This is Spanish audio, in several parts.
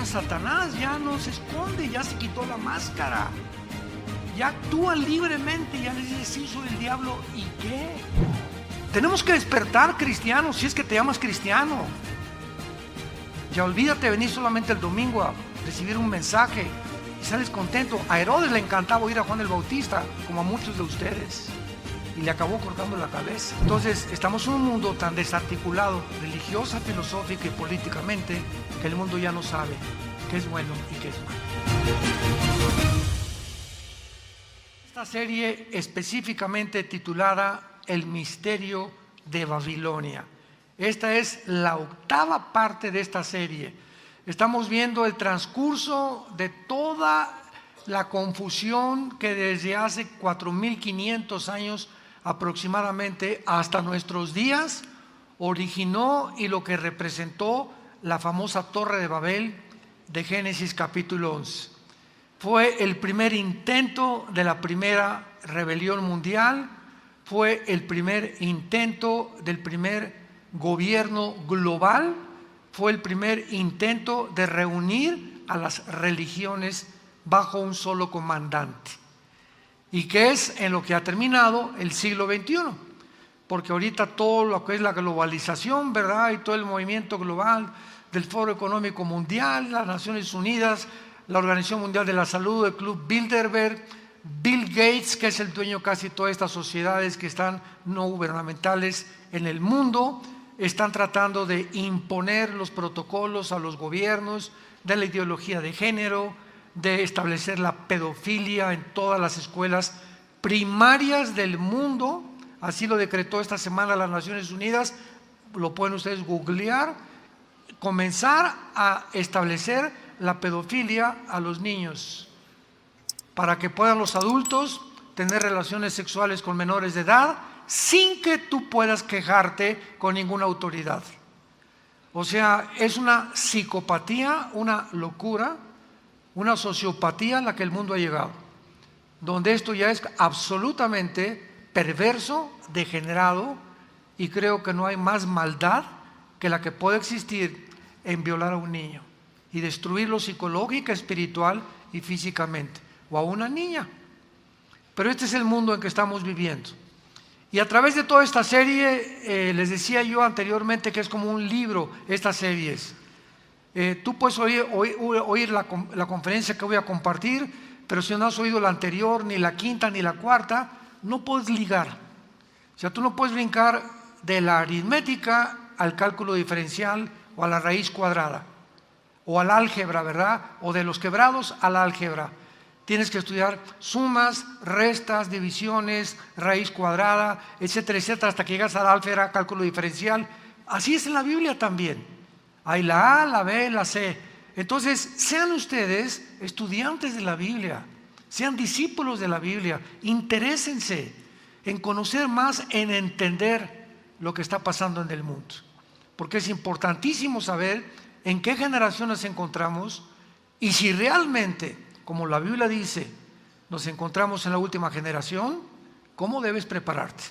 Ya Satanás ya no se esconde, ya se quitó la máscara, ya actúa libremente, ya le dice: sí, soy el diablo. ¿Y qué? Tenemos que despertar, cristianos, si es que te llamas cristiano. Ya olvídate de venir solamente el domingo a recibir un mensaje y sales contento. A Herodes le encantaba oír a Juan el Bautista, como a muchos de ustedes, y le acabó cortando la cabeza. Entonces estamos en un mundo tan desarticulado, religiosa, filosófica y políticamente, que el mundo ya no sabe qué es bueno y qué es malo. Esta serie específicamente titulada El misterio de Babilonia. Esta es la 8ª parte de esta serie. Estamos viendo el transcurso de toda la confusión que desde hace 4.500 años aproximadamente hasta nuestros días originó y lo que representó la famosa Torre de Babel de Génesis capítulo 11. Fue el primer intento de la primera rebelión mundial, fue el primer intento del primer gobierno global, fue el primer intento de reunir a las religiones bajo un solo comandante, y que es en lo que ha terminado el siglo XXI, porque ahorita todo lo que es la globalización, ¿verdad?, y todo el movimiento global del Foro Económico Mundial, las Naciones Unidas, la Organización Mundial de la Salud, el Club Bilderberg, Bill Gates, que es el dueño casi de todas estas sociedades que están no gubernamentales en el mundo, están tratando de imponer los protocolos a los gobiernos de la ideología de género, de establecer la pedofilia en todas las escuelas primarias del mundo. Así lo decretó esta semana las Naciones Unidas, lo pueden ustedes googlear. Comenzar a establecer la pedofilia a los niños, para que puedan los adultos tener relaciones sexuales con menores de edad sin que tú puedas quejarte con ninguna autoridad. O sea, es una psicopatía, una locura, una sociopatía a la que el mundo ha llegado, donde esto ya es absolutamente perverso, degenerado, y creo que no hay más maldad que la que puede existir en violar a un niño y destruirlo psicológica, espiritual y físicamente, o a una niña. Pero este es el mundo en que estamos viviendo. Y a través de toda esta serie, les decía yo anteriormente que es como un libro, estas series. Tú puedes oír la conferencia que voy a compartir, pero si no has oído la anterior, ni la quinta, ni la cuarta, no puedes ligar. O sea, tú no puedes brincar de la aritmética al cálculo diferencial o a la raíz cuadrada, o al álgebra, ¿verdad? O de los quebrados al álgebra. Tienes que estudiar sumas, restas, divisiones, raíz cuadrada, etcétera, etcétera, hasta que llegas al álgebra, cálculo diferencial. Así es en la Biblia también. Hay la A, la B, la C. Entonces, sean ustedes estudiantes de la Biblia, sean discípulos de la Biblia, interésense en conocer más, en entender lo que está pasando en el mundo. Porque es importantísimo saber en qué generación nos encontramos y si realmente, como la Biblia dice, nos encontramos en la última generación, ¿cómo debes prepararte?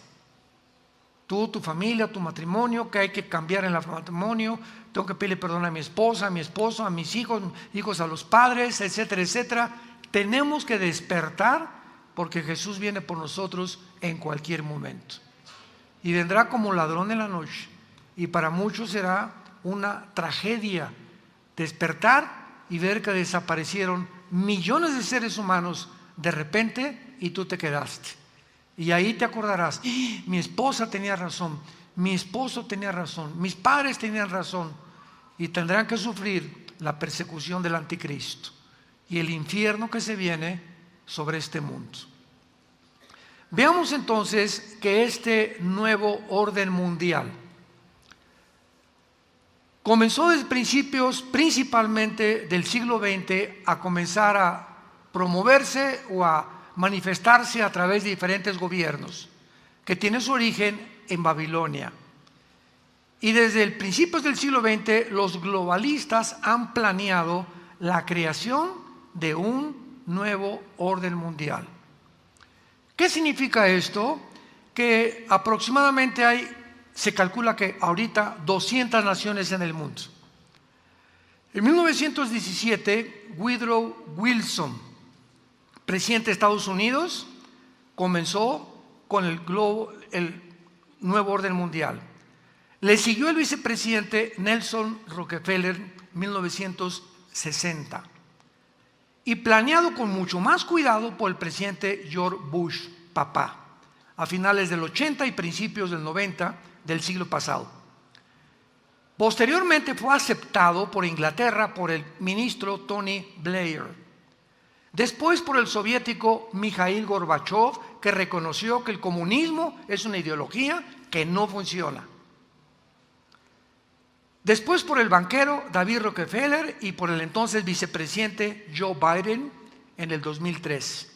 Tú, tu familia, tu matrimonio, ¿qué hay que cambiar en el matrimonio? Tengo que pedirle perdón a mi esposa, a mi esposo, a mis hijos, hijos a los padres, etcétera, etcétera. Tenemos que despertar porque Jesús viene por nosotros en cualquier momento. Y vendrá como ladrón en la noche. Y para muchos será una tragedia despertar y ver que desaparecieron millones de seres humanos de repente y tú te quedaste. Y ahí te acordarás: mi esposa tenía razón, mi esposo tenía razón, mis padres tenían razón, y tendrán que sufrir la persecución del anticristo y el infierno que se viene sobre este mundo. Veamos entonces que este nuevo orden mundial comenzó desde principios, principalmente del siglo XX, a comenzar a promoverse o a manifestarse a través de diferentes gobiernos, que tiene su origen en Babilonia. Y desde el principios del siglo XX, los globalistas han planeado la creación de un nuevo orden mundial. ¿Qué significa esto? Que aproximadamente se calcula que ahorita 200 naciones en el mundo. En 1917, Woodrow Wilson, presidente de Estados Unidos, comenzó con el nuevo orden mundial. Le siguió el vicepresidente Nelson Rockefeller en 1960 y planeado con mucho más cuidado por el presidente George Bush, papá, a finales del 80 y principios del 90 del siglo pasado. Posteriormente fue aceptado por Inglaterra por el ministro Tony Blair, después por el soviético Mikhail Gorbachev, que reconoció que el comunismo es una ideología que no funciona. Después por el banquero David Rockefeller y por el entonces vicepresidente Joe Biden en el 2003.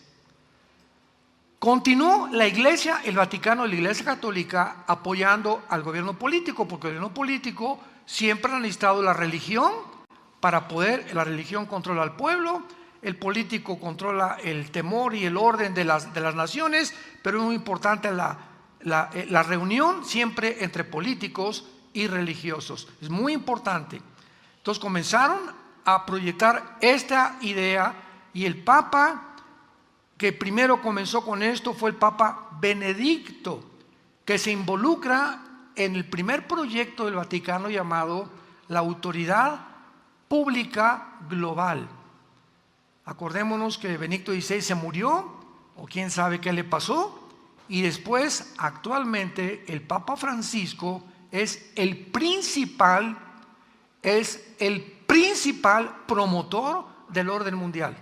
Continuó la Iglesia, el Vaticano y la Iglesia Católica apoyando al gobierno político, porque el gobierno político siempre ha necesitado la religión para poder, la religión controla al pueblo, el político controla el temor y el orden de las naciones, pero es muy importante la reunión siempre entre políticos y religiosos. Es muy importante. Entonces comenzaron a proyectar esta idea y el Papa que primero comenzó con esto fue el Papa Benedicto, que se involucra en el primer proyecto del Vaticano llamado la Autoridad Pública Global. Acordémonos que Benedicto XVI se murió, o quién sabe qué le pasó, y después actualmente el Papa Francisco es el principal promotor del orden mundial.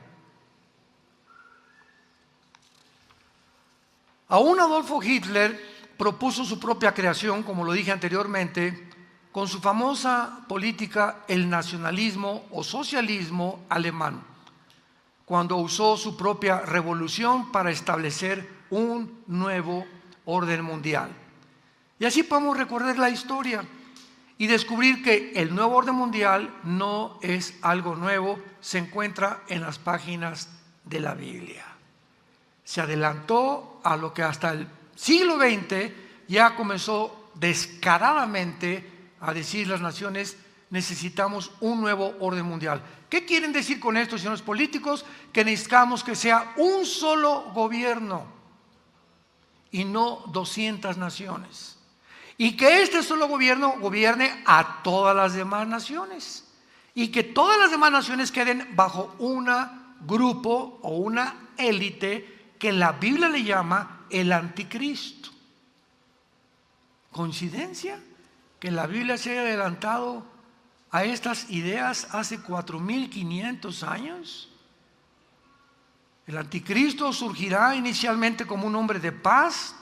Aún Adolfo Hitler propuso su propia creación, como lo dije anteriormente, con su famosa política el nacionalismo o socialismo alemán, cuando usó su propia revolución para establecer un nuevo orden mundial. Y así podemos recorrer la historia y descubrir que el nuevo orden mundial no es algo nuevo, se encuentra en las páginas de la Biblia. Se adelantó a lo que hasta el siglo XX ya comenzó descaradamente a decir las naciones: necesitamos un nuevo orden mundial. ¿Qué quieren decir con esto, señores políticos? Que necesitamos que sea un solo gobierno y no 200 naciones. Y que este solo gobierno gobierne a todas las demás naciones. Y que todas las demás naciones queden bajo un grupo o una élite que la Biblia le llama el anticristo. ¿Coincidencia que la Biblia se haya adelantado a estas ideas hace 4.500 años? El anticristo surgirá inicialmente como un hombre de paz,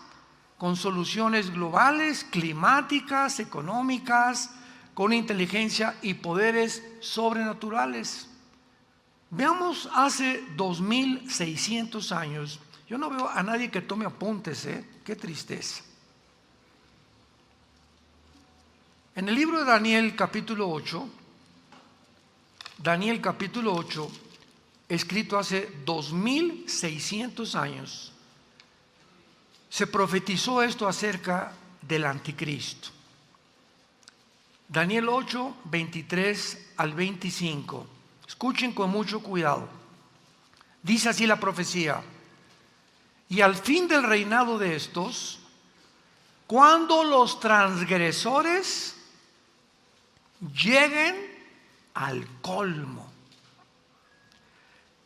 con soluciones globales, climáticas, económicas, con inteligencia y poderes sobrenaturales. Veamos hace 2.600 años. Yo no veo a nadie que tome apuntes, qué tristeza. En el libro de Daniel capítulo 8, escrito hace 2.600 años, se profetizó esto acerca del anticristo. Daniel 8, 23 al 25. Escuchen con mucho cuidado. Dice así la profecía: y al fin del reinado de estos, cuando los transgresores lleguen al colmo,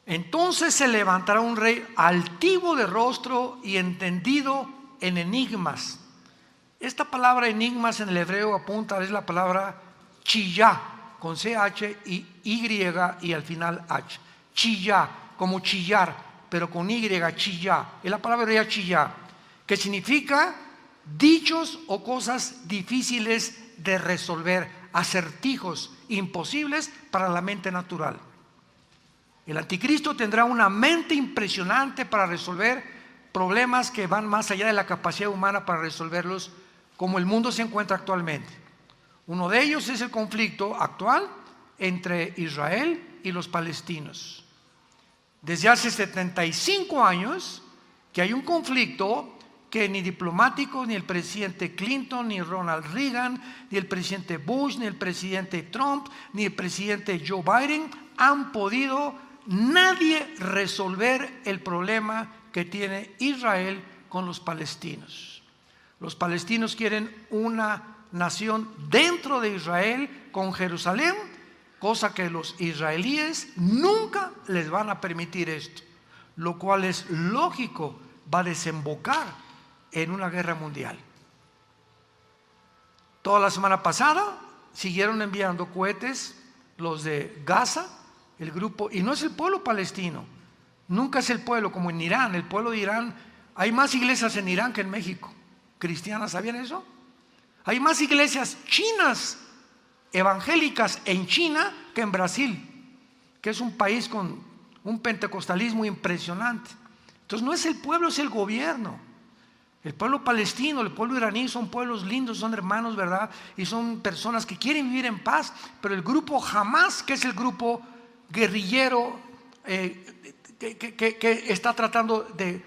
entonces se levantará un rey altivo de rostro y entendido en enigmas. Esta palabra enigmas en el hebreo apunta, es la palabra chillá, con CH y Y y al final H. Chillá, como chillar, pero con Y, chillá. Es la palabra hebrea chillá, que significa dichos o cosas difíciles de resolver, acertijos imposibles para la mente natural. El anticristo tendrá una mente impresionante para resolver problemas que van más allá de la capacidad humana para resolverlos, como el mundo se encuentra actualmente. Uno de ellos es el conflicto actual entre Israel y los palestinos. Desde hace 75 años que hay un conflicto que ni diplomáticos, ni el presidente Clinton, ni Ronald Reagan, ni el presidente Bush, ni el presidente Trump, ni el presidente Joe Biden han podido nadie resolver el problema que tiene Israel con los palestinos. Los palestinos quieren una nación dentro de Israel con Jerusalén, cosa que los israelíes nunca les van a permitir esto, lo cual es lógico, va a desembocar en una guerra mundial. Toda la semana pasada siguieron enviando cohetes los de Gaza, el grupo, y no es el pueblo palestino, nunca es el pueblo como en Irán. El pueblo de Irán, hay más iglesias en Irán que en México, cristianas, ¿sabían eso? Hay más iglesias chinas evangélicas en China que en Brasil, que es un país con un pentecostalismo impresionante. Entonces no es el pueblo, es el gobierno. El pueblo palestino, el pueblo iraní son pueblos lindos, son hermanos, ¿verdad? Y son personas que quieren vivir en paz, pero el grupo Hamas, que es el grupo guerrillero que está tratando de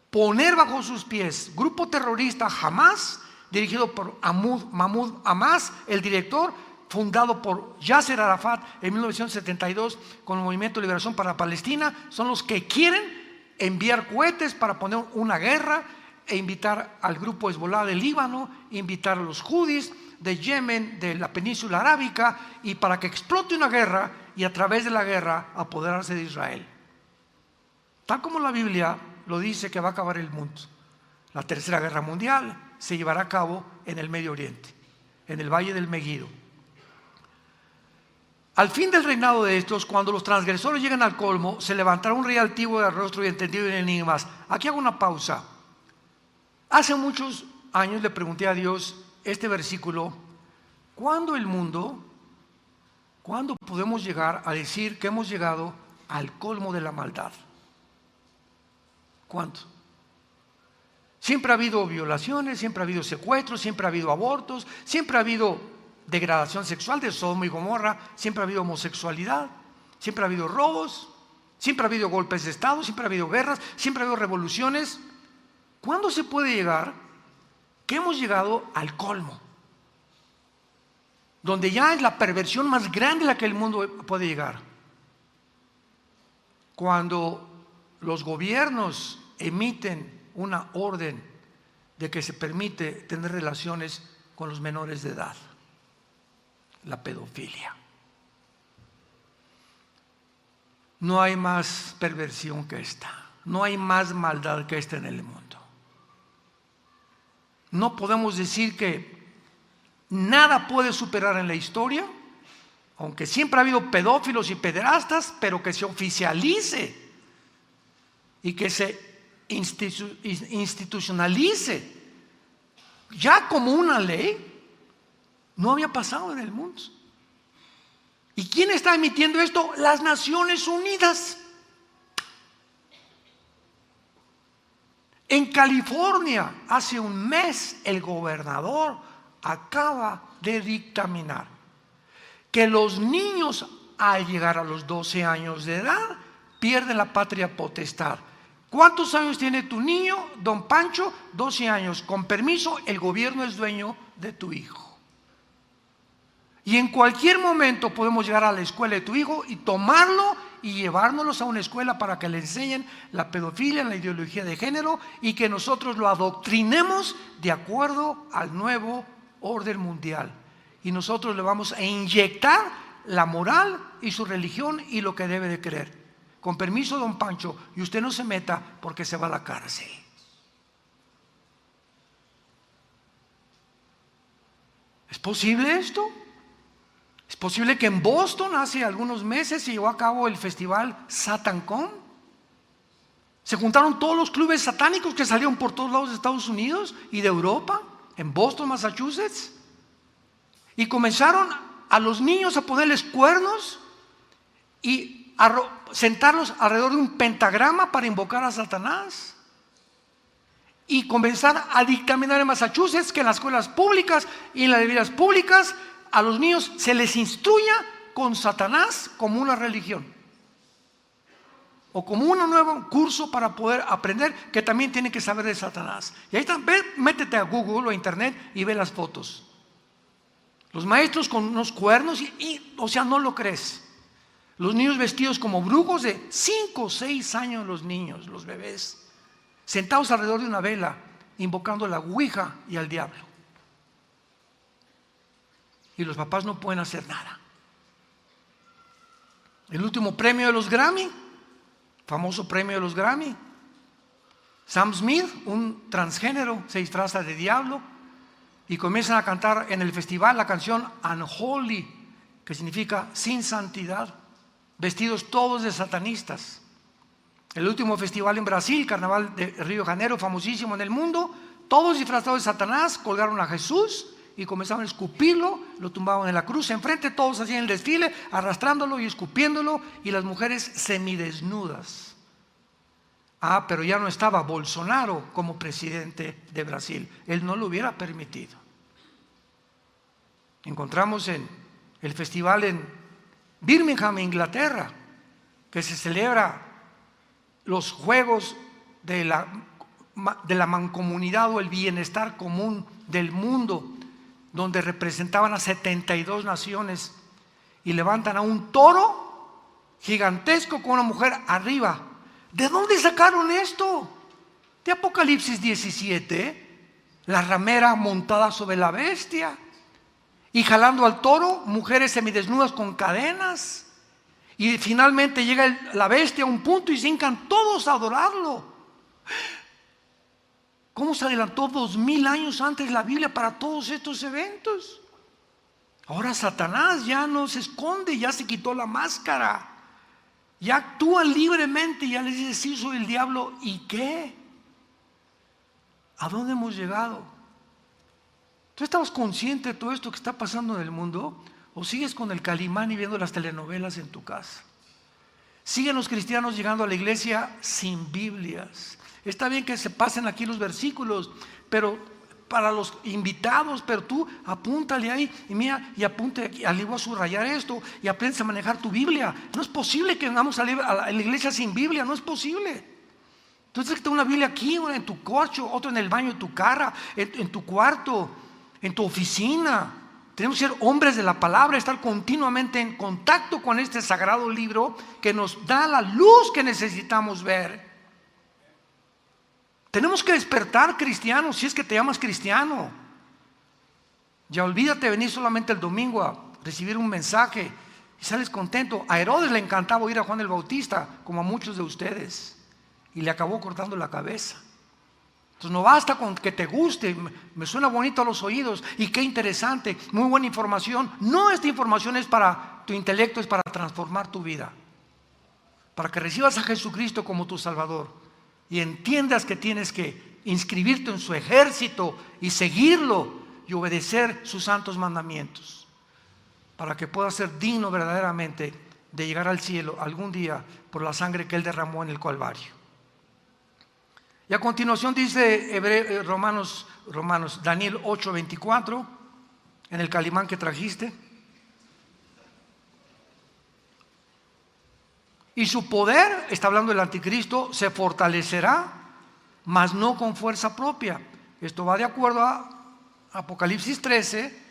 poner bajo sus pies, grupo terrorista Hamas, dirigido por Mahmoud Abbas, el director, fundado por Yasser Arafat en 1972 con el Movimiento de Liberación para Palestina, son los que quieren enviar cohetes para poner una guerra e invitar al grupo Hezbollah del Líbano, invitar a los hudíes de Yemen, de la península arábica, y para que explote una guerra y a través de la guerra apoderarse de Israel. Tal como la Biblia lo dice que va a acabar el mundo. La tercera guerra mundial se llevará a cabo en el Medio Oriente, en el Valle del Meguido. Al fin del reinado de estos, cuando los transgresores lleguen al colmo, se levantará un rey altivo de rostro y entendido en enigmas. Aquí hago una pausa. Hace muchos años le pregunté a Dios este versículo: ¿cuándo podemos llegar a decir que hemos llegado al colmo de la maldad? ¿Cuándo? Siempre ha habido violaciones, siempre ha habido secuestros, siempre ha habido abortos, siempre ha habido degradación sexual de Sodoma y Gomorra, siempre ha habido homosexualidad, siempre ha habido robos, siempre ha habido golpes de estado, siempre ha habido guerras, siempre ha habido revoluciones. ¿Cuándo se puede llegar que hemos llegado al colmo? Donde ya es la perversión más grande a la que el mundo puede llegar. Cuando los gobiernos emiten una orden de que se permite tener relaciones con los menores de edad, la pedofilia. No hay más perversión que esta, no hay más maldad que esta en el mundo. No podemos decir que nada puede superar en la historia, aunque siempre ha habido pedófilos y pederastas, pero que se oficialice y que se institucionalice ya como una ley, no había pasado en el mundo. ¿Y quién está emitiendo esto? Las Naciones Unidas. En California, hace un mes, el gobernador acaba de dictaminar que los niños, al llegar a los 12 años de edad, pierden la patria potestad. ¿Cuántos años tiene tu niño, don Pancho? 12 años. Con permiso, el gobierno es dueño de tu hijo. Y en cualquier momento podemos llegar a la escuela de tu hijo y tomarlo y llevárnoslos a una escuela para que le enseñen la pedofilia, la ideología de género, y que nosotros lo adoctrinemos de acuerdo al nuevo orden mundial. Y nosotros le vamos a inyectar la moral y su religión y lo que debe de creer. Con permiso, don Pancho, y usted no se meta porque se va a la cárcel. ¿Es posible esto? ¿Es posible que en Boston hace algunos meses se llevó a cabo el festival SatanCon? Se juntaron todos los clubes satánicos que salieron por todos lados de Estados Unidos y de Europa, en Boston, Massachusetts, y comenzaron a los niños a ponerles cuernos y a sentarlos alrededor de un pentagrama para invocar a Satanás, y comenzar a dictaminar en Massachusetts que en las escuelas públicas y en las escuelas públicas a los niños se les instruya con Satanás como una religión. o como un nuevo curso para poder aprender, que también tienen que saber de Satanás. Y ahí está, métete a Google o a internet y ve las fotos. Los maestros con unos cuernos o sea, no lo crees. Los niños vestidos como brujos de 5 o 6 años, los niños, los bebés, sentados alrededor de una vela, invocando a la ouija y al diablo. Y los papás no pueden hacer nada. El último premio de los Grammy, famoso premio de los Grammy, Sam Smith, un transgénero, se disfraza de diablo y comienzan a cantar en el festival la canción Unholy, que significa sin santidad, vestidos todos de satanistas. El último festival en Brasil, Carnaval de Río de Janeiro, famosísimo en el mundo, todos disfrazados de Satanás, colgaron a Jesús y comenzaron a escupirlo, lo tumbaban en la cruz enfrente, todos hacían el desfile, arrastrándolo y escupiéndolo, y las mujeres semidesnudas. Pero ya no estaba Bolsonaro como presidente de Brasil, él no lo hubiera permitido. Encontramos en el festival en Birmingham, Inglaterra, que se celebra los juegos de la mancomunidad o el bienestar común del mundo, donde representaban a 72 naciones y levantan a un toro gigantesco con una mujer arriba. ¿De dónde sacaron esto? De Apocalipsis 17, la ramera montada sobre la bestia y jalando al toro, mujeres semidesnudas con cadenas, y finalmente llega la bestia a un punto y se hincan todos a adorarlo. ¿Cómo se adelantó 2000 años antes la Biblia para todos estos eventos? Ahora Satanás ya no se esconde, ya se quitó la máscara, ya actúa libremente, ya les dice: sí, soy el diablo. ¿Y qué? ¿A dónde hemos llegado? ¿Tú estabas consciente de todo esto que está pasando en el mundo? ¿O sigues con el Calimán y viendo las telenovelas en tu casa? Siguen los cristianos llegando a la iglesia sin Biblias. Está bien que se pasen aquí los versículos, pero para los invitados, pero tú apúntale ahí y mira, y apunte aquí, al voy a subrayar esto y aprendes a manejar tu Biblia. No es posible que vengamos a la iglesia sin Biblia, no es posible. Entonces, que tengo una Biblia aquí, una en tu coche, otra en el baño de tu carro, en tu cuarto, en tu oficina. Tenemos que ser hombres de la palabra, estar continuamente en contacto con este sagrado libro que nos da la luz que necesitamos ver. Tenemos que despertar, cristianos, si es que te llamas cristiano. Ya olvídate de venir solamente el domingo a recibir un mensaje y sales contento. A Herodes le encantaba oír a Juan el Bautista, como a muchos de ustedes, y le acabó cortando la cabeza. Entonces no basta con que te guste, me suena bonito a los oídos y qué interesante, muy buena información. No, esta información es para tu intelecto, es para transformar tu vida, para que recibas a Jesucristo como tu Salvador y entiendas que tienes que inscribirte en su ejército y seguirlo y obedecer sus santos mandamientos, para que puedas ser digno verdaderamente de llegar al cielo algún día por la sangre que Él derramó en el Calvario. Y a continuación dice Romanos, Daniel 8:24, en el Calimán que trajiste: y su poder, está hablando del anticristo, se fortalecerá, mas no con fuerza propia. Esto va de acuerdo a Apocalipsis 13,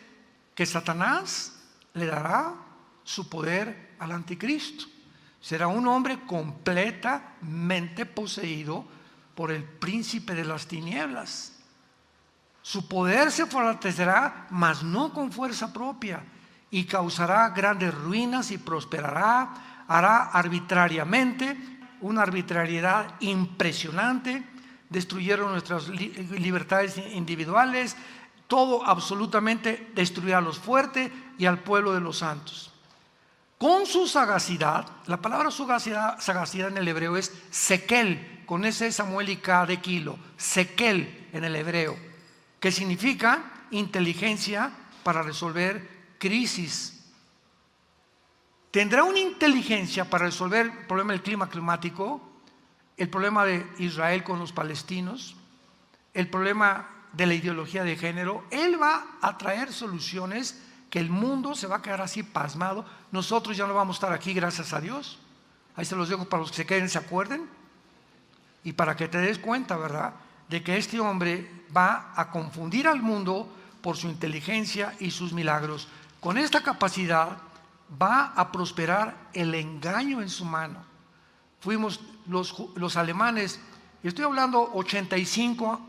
que Satanás le dará su poder al anticristo. Será un hombre completamente poseído por el príncipe de las tinieblas. Su poder se fortalecerá, mas no con fuerza propia, y causará grandes ruinas y prosperará. Hará arbitrariamente, una arbitrariedad impresionante. Destruyeron nuestras libertades individuales, todo absolutamente destruirá a los fuertes y al pueblo de los santos. Con su sagacidad, la palabra sagacidad en el hebreo es sekel, con ese Samuel y K de kilo, sekel en el hebreo, que significa inteligencia para resolver crisis. Tendrá una inteligencia para resolver el problema del clima climático, el problema de Israel con los palestinos, el problema de la ideología de género. Él va a traer soluciones que el mundo se va a quedar así pasmado. Nosotros ya no vamos a estar aquí, gracias a Dios. Ahí se los dejo para los que se queden, se acuerden. Y para que te des cuenta, ¿verdad?, de que este hombre va a confundir al mundo por su inteligencia y sus milagros. Con esta capacidad va a prosperar el engaño en su mano. Fuimos los alemanes, y estoy hablando 85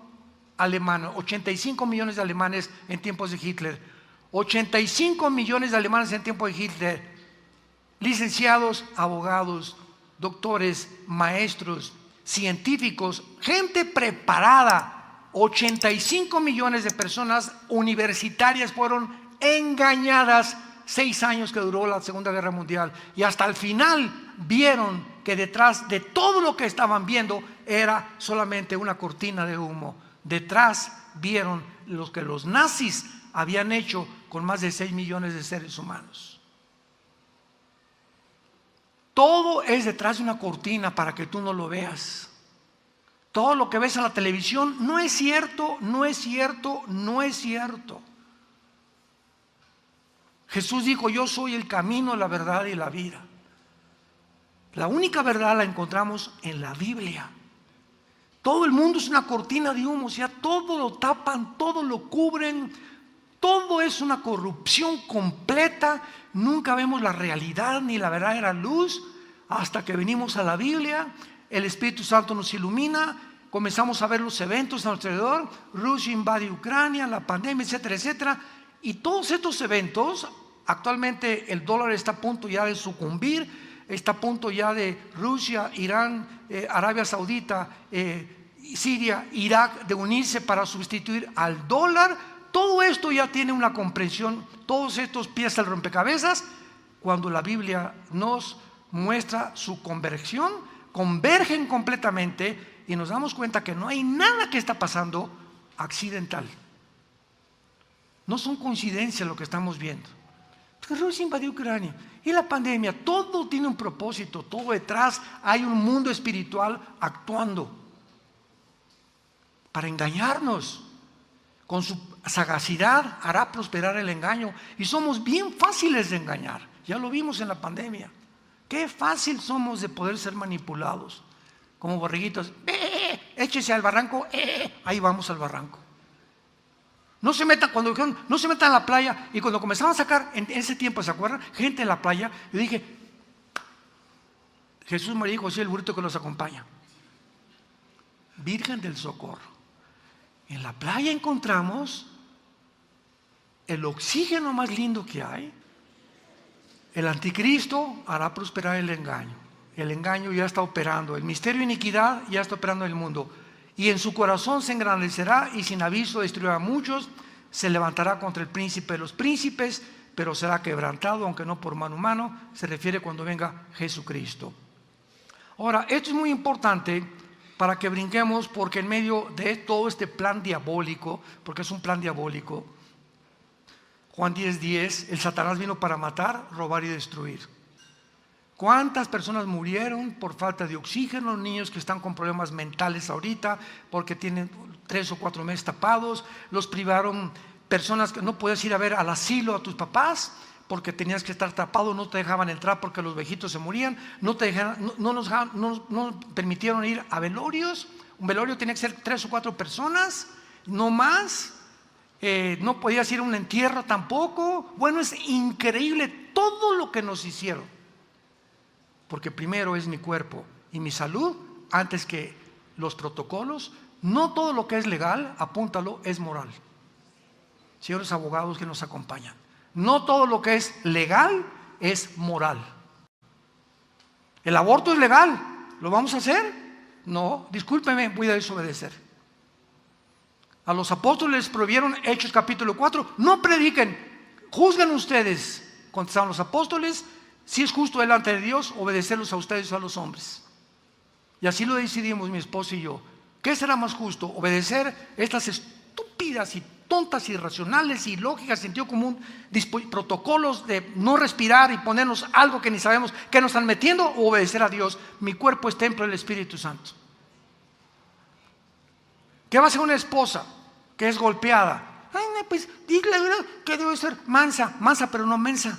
millones de alemanes en tiempos de Hitler. 85 millones de alemanes en tiempos de Hitler. Licenciados, abogados, doctores, maestros, científicos, gente preparada. 85 millones de personas universitarias fueron engañadas 6 años que duró la Segunda Guerra Mundial, y hasta el final vieron que detrás de todo lo que estaban viendo era solamente una cortina de humo. Detrás vieron lo que los nazis habían hecho con más de 6 millones de seres humanos. Todo es detrás de una cortina para que tú no lo veas. Todo lo que ves en la televisión no es cierto, no es cierto, no es cierto. Jesús dijo: yo soy el camino, la verdad y la vida. La única verdad la encontramos en la Biblia. Todo el mundo es una cortina de humo, o sea, todo lo tapan, todo lo cubren, todo es una corrupción completa. Nunca vemos la realidad ni la verdadera luz hasta que venimos a la Biblia. El Espíritu Santo nos ilumina, comenzamos a ver los eventos a nuestro alrededor. Rusia invade Ucrania, la pandemia, etcétera, etcétera. Y todos estos eventos, actualmente el dólar está a punto ya de sucumbir. Está a punto ya de Rusia, Irán, Arabia Saudita, Siria, Irak, de unirse para sustituir al dólar. Todo esto ya tiene una comprensión, todos estos piezas del rompecabezas, cuando la Biblia nos muestra su conversión, convergen completamente y nos damos cuenta que no hay nada que está pasando accidental. No son coincidencias lo que estamos viendo. Rusia invadió Ucrania y la pandemia, todo tiene un propósito, todo detrás hay un mundo espiritual actuando para engañarnos. Con su sagacidad hará prosperar el engaño, y somos bien fáciles de engañar. Ya lo vimos en la pandemia. Qué fácil somos de poder ser manipulados, como borreguitos. Échese al barranco, ahí vamos al barranco. No se metan, cuando dijeron no se metan a la playa, y cuando comenzaron a sacar en ese tiempo, ¿se acuerdan? Gente en la playa, yo dije: Jesús, María y José, el burrito que los acompaña. Virgen del Socorro. En la playa encontramos el oxígeno más lindo que hay. El anticristo hará prosperar el engaño. El engaño ya está operando, el misterio de iniquidad ya está operando en el mundo. Y en su corazón se engrandecerá y sin aviso destruirá a muchos. Se levantará contra el príncipe de los príncipes, pero será quebrantado, aunque no por mano humana. Se refiere cuando venga Jesucristo. Ahora, esto es muy importante para que brinquemos, porque en medio de todo este plan diabólico, porque es un plan diabólico, Juan 10:10, el Satanás vino para matar, robar y destruir. ¿Cuántas personas murieron por falta de oxígeno? Niños que están con problemas mentales ahorita porque tienen 3 o 4 meses tapados. Los privaron, personas que no puedes ir a ver al asilo a tus papás porque tenías que estar tapado, no te dejaban entrar porque los viejitos se morían, no nos permitieron ir a velorios. Un velorio tenía que ser 3 o 4 personas, no más. No podías ir a un entierro tampoco. Bueno, es increíble todo lo que nos hicieron, porque primero es mi cuerpo y mi salud antes que los protocolos. No todo lo que es legal, apúntalo, es moral. Señores abogados que nos acompañan, no todo lo que es legal es moral. ¿El aborto es legal? ¿Lo vamos a hacer? No, discúlpeme, voy a desobedecer. A los apóstoles les prohibieron, Hechos capítulo 4, no prediquen, juzguen ustedes. Contestaron los apóstoles: si es justo delante de Dios obedecerlos a ustedes o a los hombres. Y así lo decidimos mi esposo y yo. ¿Qué será más justo? ¿Obedecer estas estúpidas y tontas, irracionales, ilógicas, sentido común, protocolos de no respirar y ponernos algo que ni sabemos que nos están metiendo, o obedecer a Dios? Mi cuerpo es templo del Espíritu Santo. ¿Qué va a hacer una esposa que es golpeada? Ay, no, pues dígale que debe ser mansa, pero no mensa.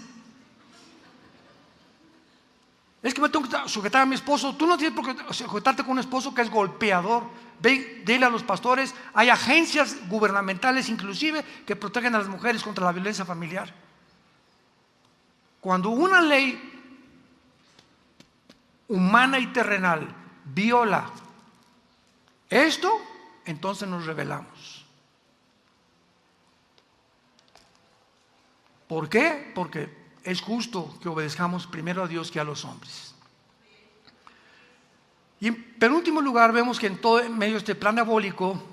es que me tengo que sujetar a mi esposo. Tú no tienes por qué sujetarte con un esposo que es golpeador. Ve, dile a los pastores, hay agencias gubernamentales inclusive que protegen a las mujeres contra la violencia familiar. Cuando una ley humana y terrenal viola esto, entonces nos rebelamos. ¿Por qué? Porque es justo que obedezcamos primero a Dios que a los hombres. Y en penúltimo lugar, vemos que en medio de este plan diabólico,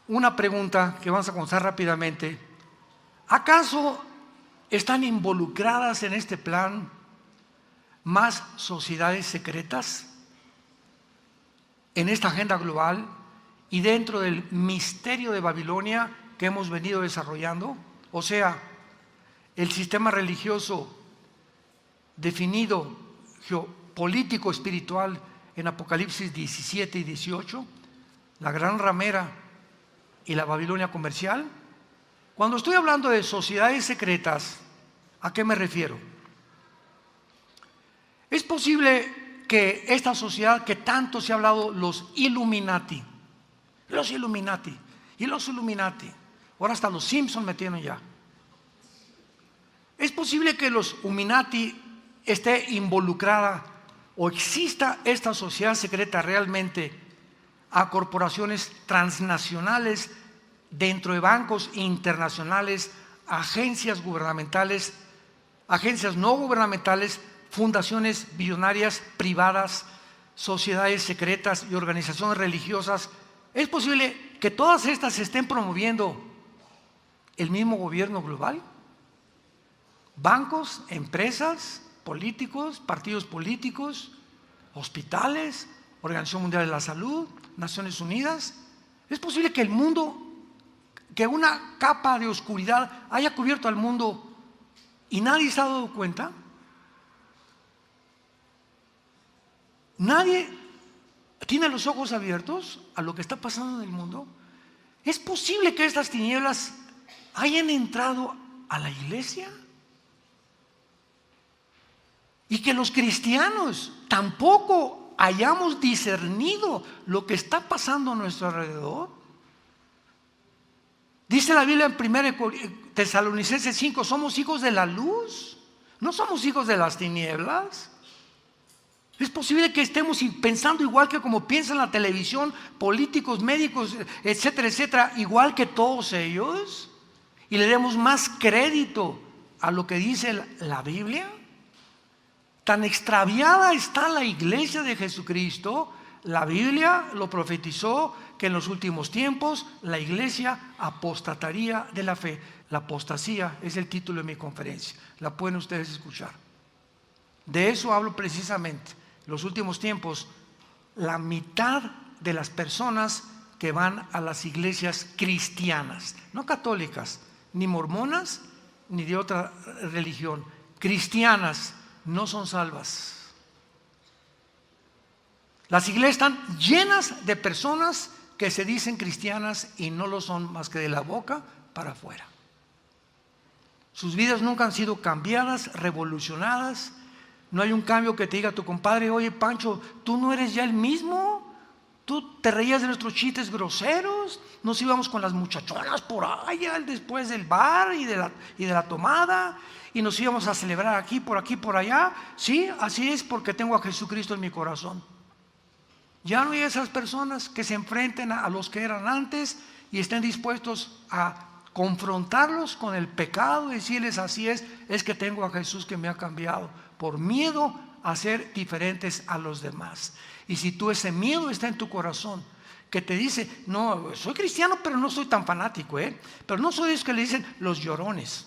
una pregunta que vamos a contestar rápidamente: ¿acaso están involucradas en este plan más sociedades secretas en esta agenda global y dentro del misterio de Babilonia que hemos venido desarrollando? O sea, el sistema religioso definido geopolítico espiritual en Apocalipsis 17 y 18, la gran ramera y la Babilonia comercial. Cuando estoy hablando de sociedades secretas, ¿a qué me refiero? Es posible que esta sociedad que tanto se ha hablado, los Illuminati, ahora hasta los Simpson metieron ya. Es posible que los Illuminati esté involucrada o exista esta sociedad secreta realmente a corporaciones transnacionales dentro de bancos internacionales, agencias gubernamentales, agencias no gubernamentales, fundaciones billonarias privadas, sociedades secretas y organizaciones religiosas. ¿Es posible que todas estas estén promoviendo el mismo gobierno global? Bancos, empresas, políticos, partidos políticos, hospitales, Organización Mundial de la Salud, Naciones Unidas. ¿Es posible que el mundo, que una capa de oscuridad haya cubierto al mundo y nadie se ha dado cuenta? ¿Nadie tiene los ojos abiertos a lo que está pasando en el mundo? ¿Es posible que estas tinieblas hayan entrado a la iglesia? Y que los cristianos tampoco hayamos discernido lo que está pasando a nuestro alrededor. Dice la Biblia en 1 Tesalonicenses 5, somos hijos de la luz, no somos hijos de las tinieblas. Es posible que estemos pensando igual que como piensan la televisión, políticos, médicos, etcétera, etcétera, igual que todos ellos, y le demos más crédito a lo que dice la Biblia. Tan extraviada está la iglesia de Jesucristo, la Biblia lo profetizó, que en los últimos tiempos la iglesia apostataría de la fe. La apostasía es el título de mi conferencia, la pueden ustedes escuchar. De eso hablo precisamente. En los últimos tiempos, la mitad de las personas que van a las iglesias cristianas, no católicas, ni mormonas, ni de otra religión, cristianas, no son salvas. Las iglesias están llenas de personas que se dicen cristianas y no lo son más que de la boca para afuera. Sus vidas nunca han sido cambiadas, revolucionadas. No hay un cambio que te diga tu compadre: oye Pancho, tú no eres ya el mismo. Tú te reías de nuestros chistes groseros, nos íbamos con las muchachonas por allá después del bar y de la tomada, y nos íbamos a celebrar aquí, por allá. Sí, así es, porque tengo a Jesucristo en mi corazón. Ya no hay esas personas que se enfrenten a los que eran antes y estén dispuestos a confrontarlos con el pecado y decirles: así es que tengo a Jesús que me ha cambiado, por miedo a ser diferentes a los demás. Y si tú, ese miedo está en tu corazón, que te dice: no, soy cristiano pero no soy tan fanático, pero no soy de esos que le dicen los llorones.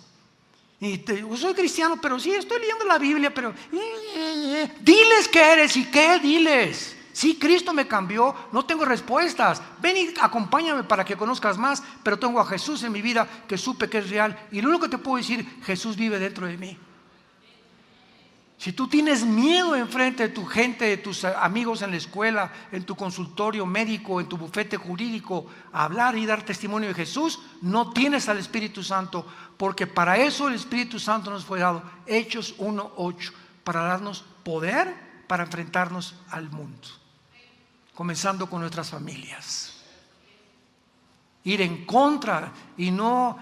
Soy cristiano pero sí, estoy leyendo la Biblia, pero diles qué eres y qué, diles. Sí, Cristo me cambió, no tengo respuestas. Ven y acompáñame para que conozcas más, pero tengo a Jesús en mi vida que supe que es real. Y lo único que te puedo decir: Jesús vive dentro de mí. Si tú tienes miedo enfrente de tu gente, de tus amigos en la escuela, en tu consultorio médico, en tu bufete jurídico, a hablar y dar testimonio de Jesús, no tienes al Espíritu Santo, porque para eso el Espíritu Santo nos fue dado. Hechos 1:8, para darnos poder para enfrentarnos al mundo, comenzando con nuestras familias. Ir en contra y no,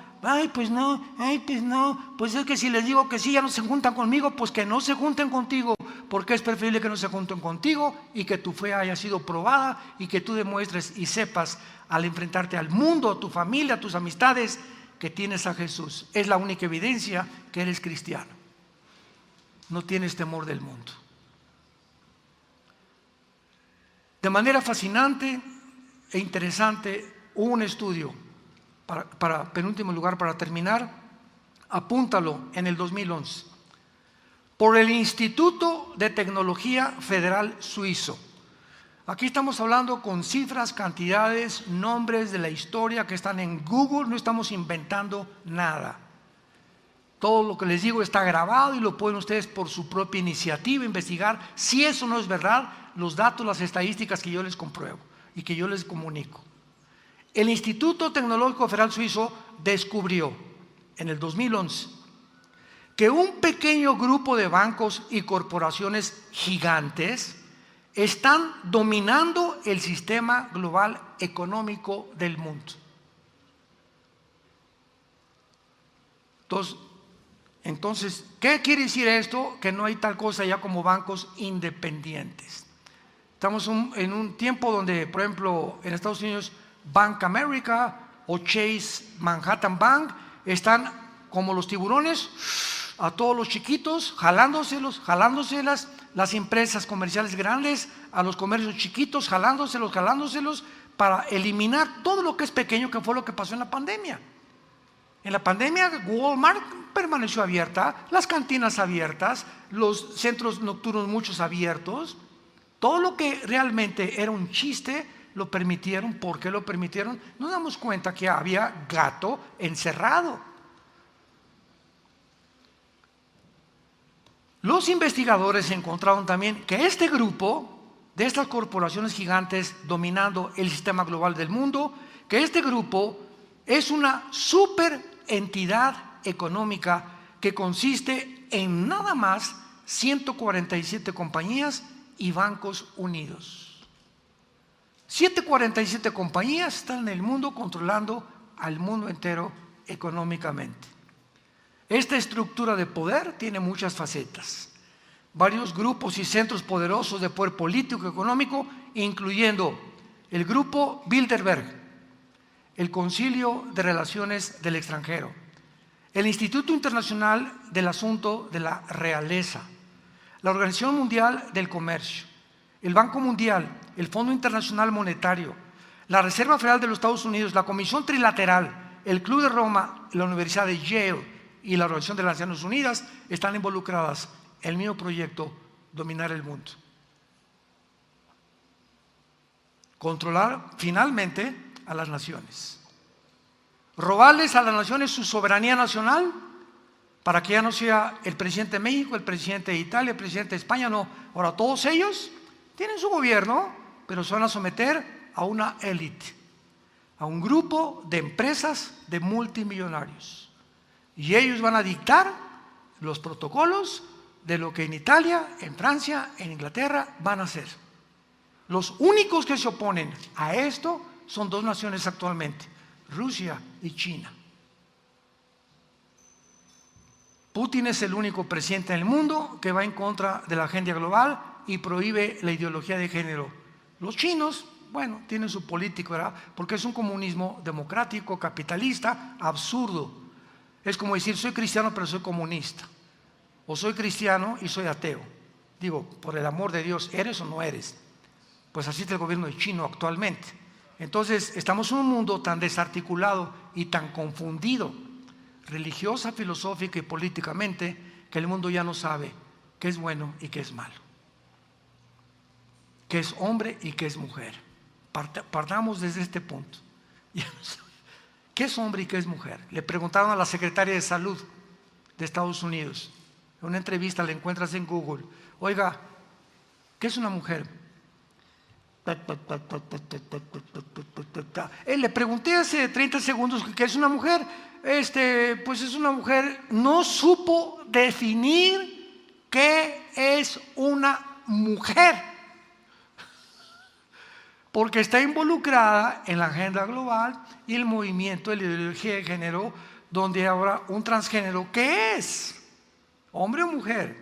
pues no, pues es que si les digo que sí, ya no se juntan conmigo, pues que no se junten contigo, porque es preferible que no se junten contigo y que tu fe haya sido probada y que tú demuestres y sepas al enfrentarte al mundo, a tu familia, a tus amistades, que tienes a Jesús. Es la única evidencia que eres cristiano. No tienes temor del mundo. De manera fascinante e interesante, hubo un estudio, para penúltimo lugar, para terminar, apúntalo, en el 2011, por el Instituto de Tecnología Federal Suizo. Aquí estamos hablando con cifras, cantidades, nombres de la historia que están en Google, no estamos inventando nada. Todo lo que les digo está grabado y lo pueden ustedes por su propia iniciativa investigar. Si eso no es verdad, los datos, las estadísticas que yo les compruebo y que yo les comunico. El Instituto Tecnológico Federal Suizo descubrió en el 2011 que un pequeño grupo de bancos y corporaciones gigantes están dominando el sistema global económico del mundo. Entonces, ¿qué quiere decir esto? Que no hay tal cosa ya como bancos independientes. Estamos en un tiempo donde, por ejemplo, en Estados Unidos, Bank America o Chase Manhattan Bank están como los tiburones a todos los chiquitos, jalándoselas, las empresas comerciales grandes a los comercios chiquitos, jalándoselos para eliminar todo lo que es pequeño, que fue lo que pasó en la pandemia. En la pandemia Walmart permaneció abierta, las cantinas abiertas, los centros nocturnos muchos abiertos. Todo lo que realmente era un chiste lo permitieron. ¿Por qué lo permitieron? Nos damos cuenta que había gato encerrado. Los investigadores encontraron también que este grupo de estas corporaciones gigantes dominando el sistema global del mundo, que este grupo es una super entidad económica que consiste en nada más 147 compañías y bancos unidos. 147 compañías están en el mundo controlando al mundo entero económicamente. Esta estructura de poder tiene muchas facetas, varios grupos y centros poderosos de poder político y económico, incluyendo el grupo Bilderberg, el Concilio de Relaciones del Extranjero, el Instituto Internacional del Asunto de la Realeza, la Organización Mundial del Comercio, el Banco Mundial, el Fondo Internacional Monetario, la Reserva Federal de los Estados Unidos, la Comisión Trilateral, el Club de Roma, la Universidad de Yale y la Organización de las Naciones Unidas están involucradas en el mismo proyecto: dominar el mundo. Controlar finalmente a las naciones. Robarles a las naciones su soberanía nacional para que ya no sea el presidente de México, el presidente de Italia, el presidente de España, no. Ahora todos ellos tienen su gobierno, pero se van a someter a una élite, a un grupo de empresas de multimillonarios. Y ellos van a dictar los protocolos de lo que en Italia, en Francia, en Inglaterra van a hacer. Los únicos que se oponen a esto son dos naciones actualmente: Rusia y China. Putin es el único presidente en el mundo que va en contra de la agenda global y prohíbe la ideología de género. Los chinos, bueno, tienen su política, ¿verdad? Porque es un comunismo democrático, capitalista, absurdo. Es como decir, soy cristiano pero soy comunista, o soy cristiano y soy ateo. Digo, por el amor de Dios, ¿eres o no eres? Pues así está el gobierno de China actualmente. Entonces, estamos en un mundo tan desarticulado y tan confundido, religiosa, filosófica y políticamente, que el mundo ya no sabe qué es bueno y qué es malo, qué es hombre y qué es mujer. Partamos desde este punto. ¿Qué es hombre y qué es mujer? Le preguntaron a la secretaria de Salud de Estados Unidos, en una entrevista, la encuentras en Google: oiga, ¿qué es una mujer? Le pregunté hace 30 segundos qué es una mujer. Pues es una mujer. No supo definir qué es una mujer, porque está involucrada en la agenda global y el movimiento de la ideología de género, donde ahora un transgénero, ¿qué es? ¿Hombre o mujer?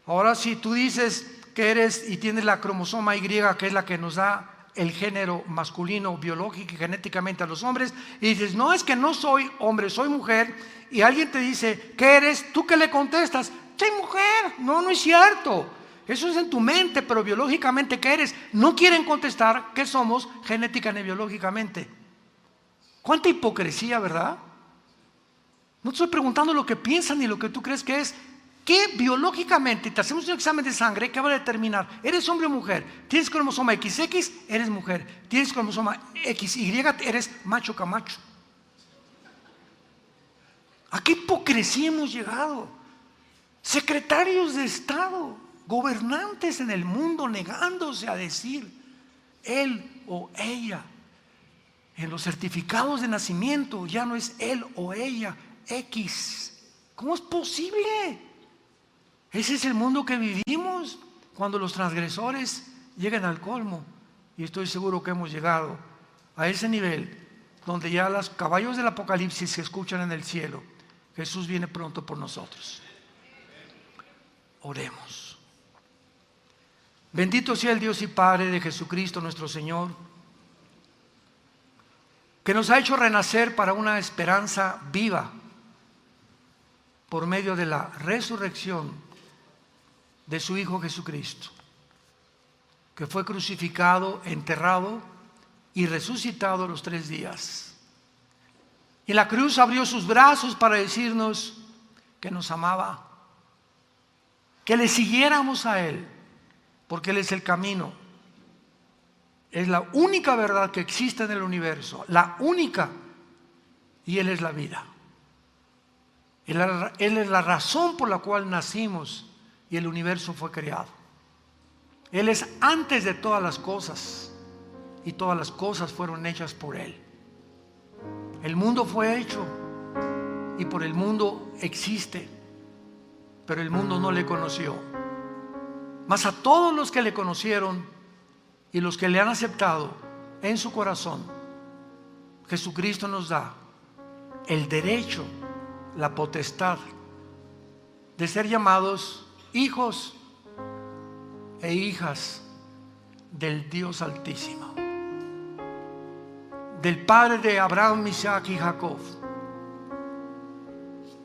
Ahora, si tú dices que eres y tienes la cromosoma Y, que es la que nos da el género masculino, biológico y genéticamente a los hombres, y dices, no, es que no soy hombre, soy mujer, y alguien te dice, ¿qué eres? ¿Tú qué le contestas? Soy mujer. No, no es cierto. Eso es en tu mente, pero biológicamente, ¿qué eres? No quieren contestar que somos genética ni biológicamente. ¿Cuánta hipocresía, verdad? No te estoy preguntando lo que piensan ni lo que tú crees que es. ¿Qué biológicamente? Te hacemos un examen de sangre que va a determinar, ¿eres hombre o mujer? ¿Tienes cromosoma XX? Eres mujer. ¿Tienes cromosoma XY? Eres macho camacho. ¿A qué hipocresía hemos llegado? Secretarios de Estado, gobernantes en el mundo negándose a decir él o ella. En los certificados de nacimiento ya no es él o ella, X. ¿Cómo es posible? Ese es el mundo que vivimos cuando los transgresores llegan al colmo. Y estoy seguro que hemos llegado a ese nivel donde ya los caballos del Apocalipsis se escuchan en el cielo. Jesús viene pronto por nosotros. Oremos. Bendito sea el Dios y Padre de Jesucristo nuestro Señor, que nos ha hecho renacer para una esperanza viva por medio de la resurrección de su Hijo Jesucristo, que fue crucificado, enterrado y resucitado a los 3 días. Y la cruz abrió sus brazos para decirnos que nos amaba, que le siguiéramos a Él, porque Él es el camino. Es la única verdad que existe en el universo, la única, y Él es la vida. Él es la razón por la cual nacimos y el universo fue creado. Él es antes de todas las cosas y todas las cosas fueron hechas por Él. El mundo fue hecho y por el mundo existe, pero el mundo no le conoció. Mas a todos los que le conocieron y los que le han aceptado en su corazón, Jesucristo nos da el derecho, la potestad de ser llamados hijos e hijas del Dios Altísimo, del Padre de Abraham, Isaac y Jacob,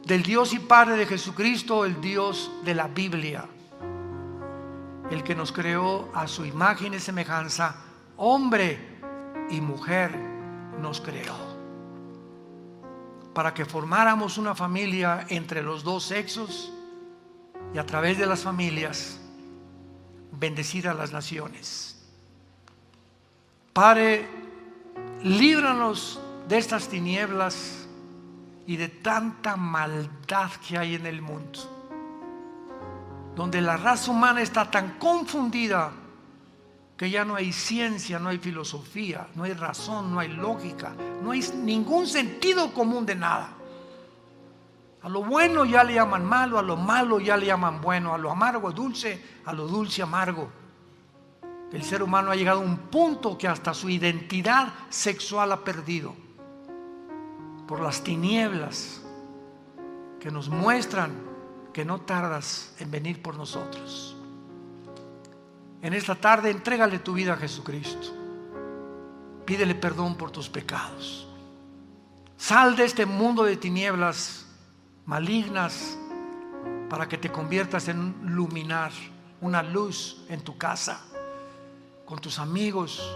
del Dios y Padre de Jesucristo, el Dios de la Biblia, el que nos creó a su imagen y semejanza, hombre y mujer nos creó, para que formáramos una familia entre los dos sexos y a través de las familias bendecir a las naciones. Padre, líbranos de estas tinieblas y de tanta maldad que hay en el mundo, donde la raza humana está tan confundida que ya no hay ciencia, no hay filosofía, no hay razón, no hay lógica, no hay ningún sentido común de nada. A lo bueno ya le llaman malo, a lo malo ya le llaman bueno, a lo amargo dulce, a lo dulce amargo. El ser humano ha llegado a un punto que hasta su identidad sexual ha perdido por las tinieblas que nos muestran que no tardas en venir por nosotros. En esta tarde entrégale tu vida a Jesucristo. Pídele perdón por tus pecados. Sal de este mundo de tinieblas malignas para que te conviertas en un luminar, una luz en tu casa, con tus amigos,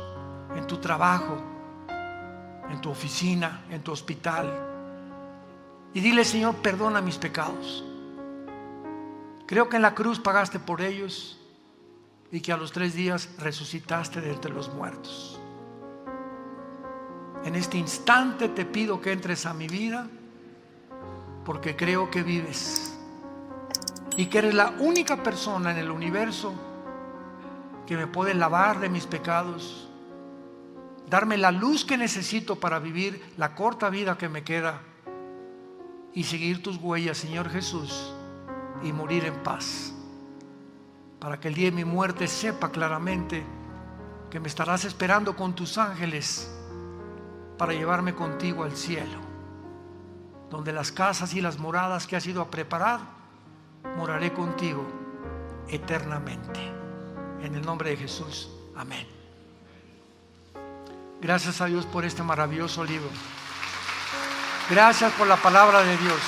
en tu trabajo, en tu oficina, en tu hospital. Y dile: Señor, perdona mis pecados. Creo que en la cruz pagaste por ellos y que a los 3 días resucitaste de entre los muertos. En este instante te pido que entres a mi vida, porque creo que vives y que eres la única persona en el universo que me puede lavar de mis pecados, darme la luz que necesito para vivir la corta vida que me queda y seguir tus huellas, Señor Jesús, y morir en paz. para que el día de mi muerte sepa claramente que me estarás esperando con tus ángeles para llevarme contigo al cielo, donde las casas y las moradas que has ido a preparar, moraré contigo eternamente. En el nombre de Jesús, amén. Gracias a Dios por este maravilloso libro. Gracias por la palabra de Dios.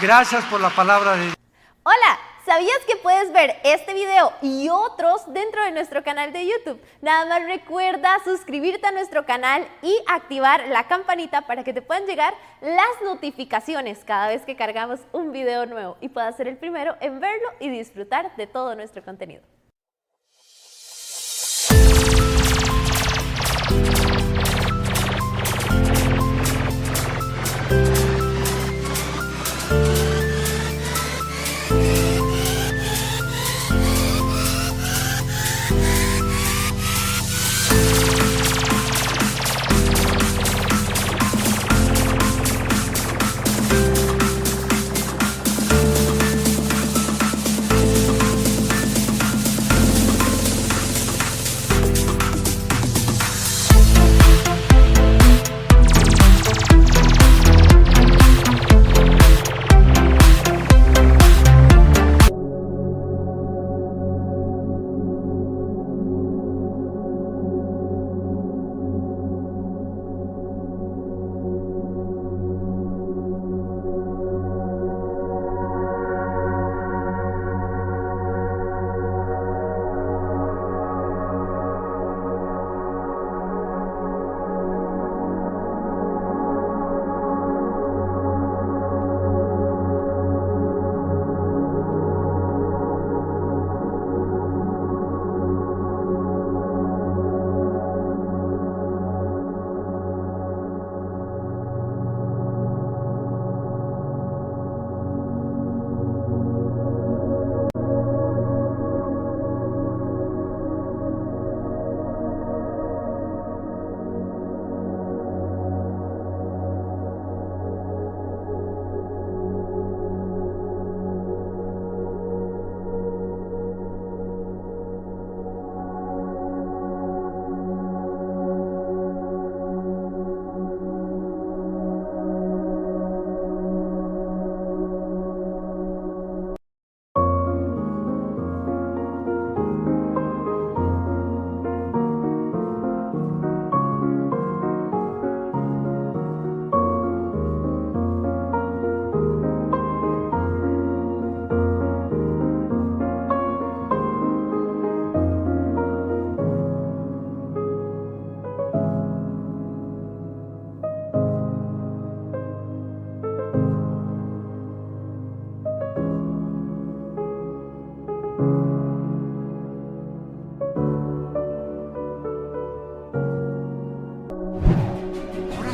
Gracias por la palabra de Dios. Hola, ¿sabías que puedes ver este video y otros dentro de nuestro canal de YouTube? Nada más recuerda suscribirte a nuestro canal y activar la campanita para que te puedan llegar las notificaciones cada vez que cargamos un video nuevo y puedas ser el primero en verlo y disfrutar de todo nuestro contenido.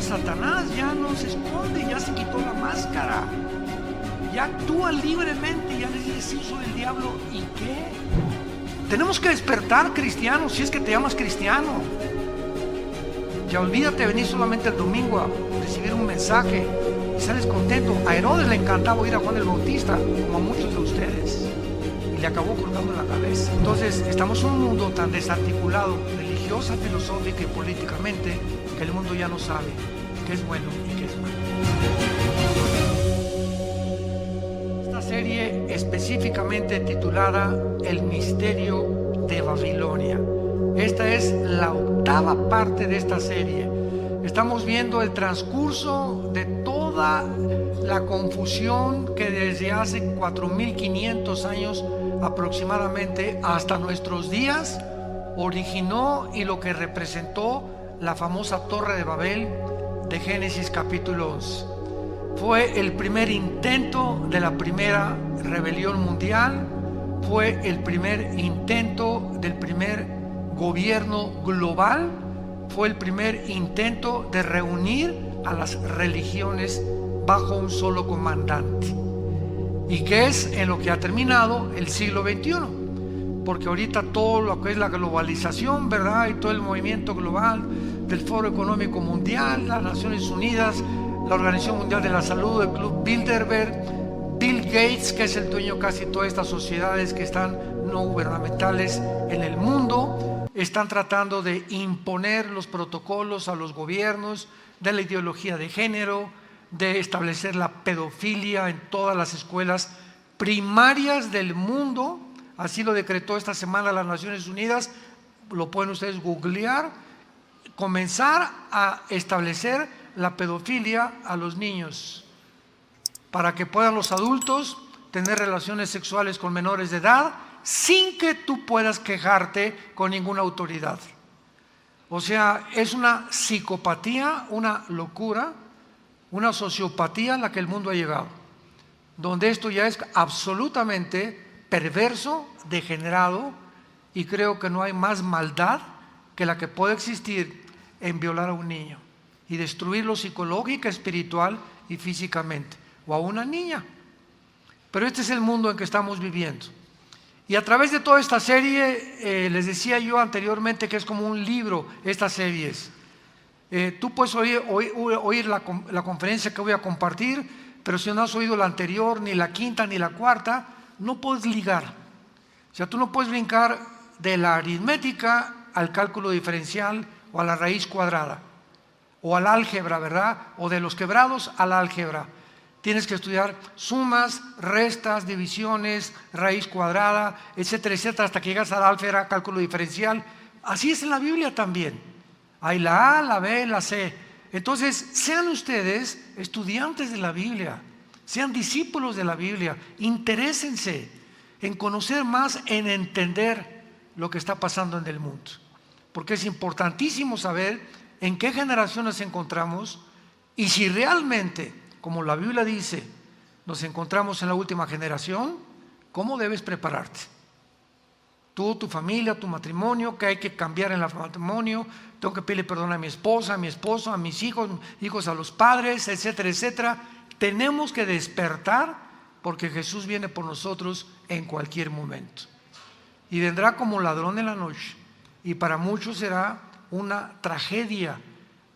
Satanás ya no se esconde, ya se quitó la máscara, ya actúa libremente, ya le dice: sí, soy el diablo. ¿Y qué? Tenemos que despertar, cristianos, si es que te llamas cristiano. Ya olvídate de venir solamente el domingo a recibir un mensaje y sales contento. A Herodes le encantaba oír a Juan el Bautista, como a muchos de ustedes, y le acabó cortando la cabeza. Entonces estamos en un mundo tan desarticulado, religiosa, filosófica y políticamente, que el mundo ya no sabe qué es bueno y qué es malo. Esta serie específicamente titulada El misterio de Babilonia. Esta es la octava parte de esta serie. Estamos viendo el transcurso de toda la confusión que desde hace 4.500 años aproximadamente hasta nuestros días originó y lo que representó la famosa Torre de Babel de Génesis capítulo 11. Fue el primer intento de la primera rebelión mundial, fue el primer intento del primer gobierno global, fue el primer intento de reunir a las religiones bajo un solo comandante, y que es en lo que ha terminado el siglo XXI. Porque ahorita todo lo que es la globalización, ¿verdad? Y todo el movimiento global del Foro Económico Mundial, las Naciones Unidas, la Organización Mundial de la Salud, el Club Bilderberg, Bill Gates, que es el dueño de casi todas estas sociedades que están no gubernamentales en el mundo, están tratando de imponer los protocolos a los gobiernos de la ideología de género, de establecer la pedofilia en todas las escuelas primarias del mundo. Así lo decretó esta semana las Naciones Unidas, lo pueden ustedes googlear, comenzar a establecer la pedofilia a los niños, para que puedan los adultos tener relaciones sexuales con menores de edad sin que tú puedas quejarte con ninguna autoridad. O sea, es una psicopatía, una locura, una sociopatía a la que el mundo ha llegado, donde esto ya es absolutamente perverso, degenerado, y creo que no hay más maldad que la que puede existir en violar a un niño y destruirlo psicológica, espiritual y físicamente, o a una niña. Pero este es el mundo en que estamos viviendo. Y a través de toda esta serie, les decía yo anteriormente que es como un libro, estas series. Tú puedes oír la conferencia que voy a compartir, pero si no has oído la anterior, ni la quinta, ni la cuarta, no puedes ligar. O sea, tú no puedes brincar de la aritmética al cálculo diferencial o a la raíz cuadrada, o al álgebra, ¿verdad? O de los quebrados al álgebra. Tienes que estudiar sumas, restas, divisiones, raíz cuadrada, etcétera, etcétera, hasta que llegas al álgebra, cálculo diferencial. Así es en la Biblia también. Hay la A, la B, la C. Entonces, sean ustedes estudiantes de la Biblia, sean discípulos de la Biblia, interésense en conocer más, en entender lo que está pasando en el mundo. Porque es importantísimo saber en qué generación nos encontramos y si realmente, como la Biblia dice, nos encontramos en la última generación, ¿cómo debes prepararte? Tú, tu familia, tu matrimonio, ¿qué hay que cambiar en el matrimonio? Tengo que pedirle perdón a mi esposa, a mi esposo, a mis hijos a los padres, etcétera, etcétera. Tenemos que despertar porque Jesús viene por nosotros en cualquier momento. Y vendrá como ladrón en la noche. Y para muchos será una tragedia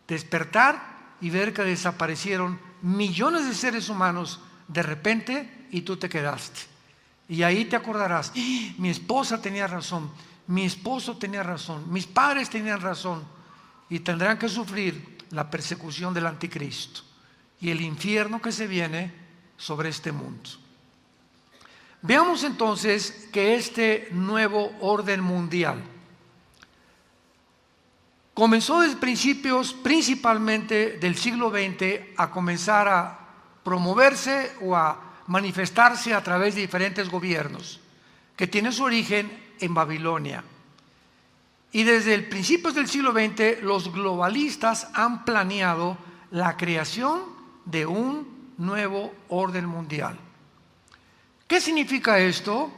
despertar y ver que desaparecieron millones de seres humanos de repente y tú te quedaste. Y ahí te acordarás, mi esposa tenía razón, mi esposo tenía razón, mis padres tenían razón, y tendrán que sufrir la persecución del anticristo y el infierno que se viene sobre este mundo. Veamos entonces que este nuevo orden mundial comenzó desde principios, principalmente del siglo XX, a comenzar a promoverse o a manifestarse a través de diferentes gobiernos, que tienen su origen en Babilonia. Y desde el principios del siglo XX, los globalistas han planeado la creación de un nuevo orden mundial. ¿Qué significa esto?